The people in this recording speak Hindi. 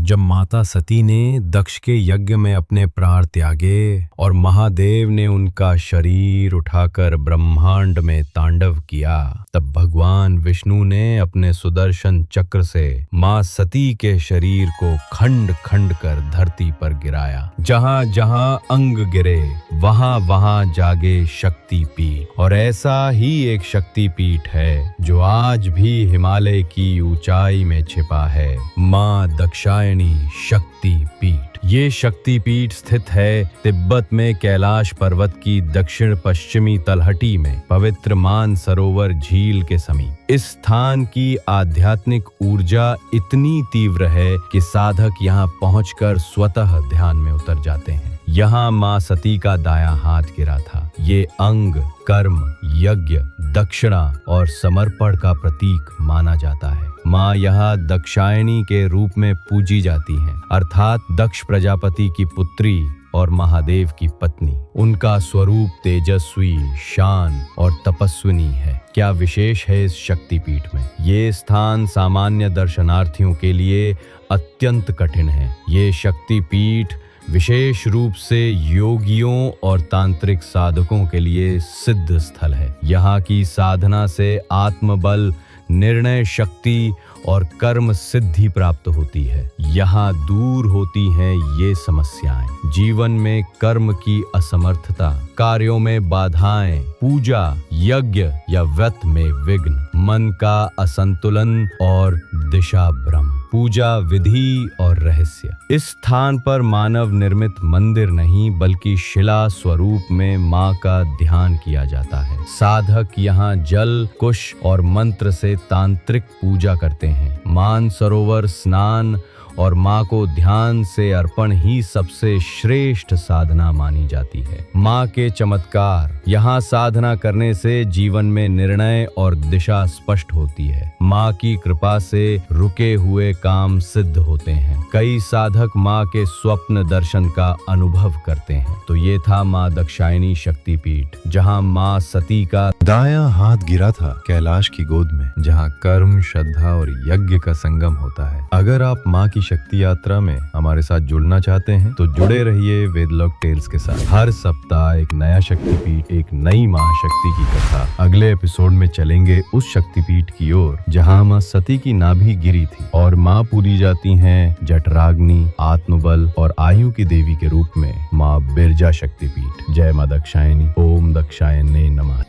जब माता सती ने दक्ष के यज्ञ में अपने प्राण त्यागे और महादेव ने उनका शरीर उठाकर ब्रह्मांड में तांडव किया, तब भगवान विष्णु ने अपने सुदर्शन चक्र से मां सती के शरीर को खंड खंड कर धरती पर गिराया। जहां जहां अंग गिरे वहां वहां जागे शक्तिपीठ। और ऐसा ही एक शक्तिपीठ है जो आज भी हिमालय की ऊंचाई में छिपा है, मां दक्षायणी शक्तिपीठ। ये शक्तिपीठ स्थित है तिब्बत में कैलाश पर्वत की दक्षिण पश्चिमी तलहटी में पवित्र मानसरोवर झील के समीप। इस स्थान की आध्यात्मिक ऊर्जा इतनी तीव्र है कि साधक यहाँ पहुंचकर स्वतः ध्यान में उतर जाते हैं। यहाँ मां सती का दायां हाथ गिरा था। ये अंग कर्म, यज्ञ, दक्षिणा और समर्पण का प्रतीक माना जाता है। मां यहाँ दक्षायणी के रूप में पूजी जाती हैं, अर्थात दक्ष प्रजापति की पुत्री और महादेव की पत्नी। उनका स्वरूप तेजस्वी, शांत और तपस्विनी है। क्या विशेष है इस शक्तिपीठ में? ये स्थान सामान्य दर्शनार्थियों के लिए अत्यंत कठिन है। ये शक्तिपीठ विशेष रूप से योगियों और तांत्रिक साधकों के लिए सिद्ध स्थल है। यहाँ की साधना से आत्मबल, निर्णय शक्ति और कर्म सिद्धि प्राप्त होती है। यहाँ दूर होती हैं ये समस्याएं, जीवन में कर्म की असमर्थता, कार्यों में बाधाएं, पूजा, यज्ञ या व्रत में विघ्न, मन का असंतुलन और दिशा भ्रम, पूजा विधि और रहस्य। इस स्थान पर मानव निर्मित मंदिर नहीं बल्कि शिला स्वरूप में मां का ध्यान किया जाता है। साधक यहाँ जल, कुश और मंत्र से तांत्रिक पूजा करते हैं। मानसरोवर स्नान और मां को ध्यान से अर्पण ही सबसे श्रेष्ठ साधना मानी जाती है। मां के चमत्कार, यहाँ साधना करने से जीवन में निर्णय और दिशा स्पष्ट होती है। मां की कृपा से रुके हुए काम सिद्ध होते हैं। कई साधक मां के स्वप्न दर्शन का अनुभव करते हैं। तो ये था मां दक्षायणी शक्तिपीठ, जहाँ मां सती का दायां हाथ गिरा था कैलाश की गोद में, जहाँ कर्म, श्रद्धा और यज्ञ का संगम होता है। अगर आप मां की शक्ति यात्रा में हमारे साथ जुड़ना चाहते हैं तो जुड़े रहिए वेदलोक टेल्स के साथ। हर सप्ताह एक नया शक्तिपीठ, एक नई महाशक्ति की कथा। अगले एपिसोड में चलेंगे उस शक्तिपीठ की ओर जहां मां सती की नाभि गिरी थी और मां पूजी जाती हैं जठराग्नि, आत्मबल और आयु की देवी के रूप में, मां बिरजा शक्तिपीठ। जय मां दक्षायणी। ओम दक्षायणे नमः।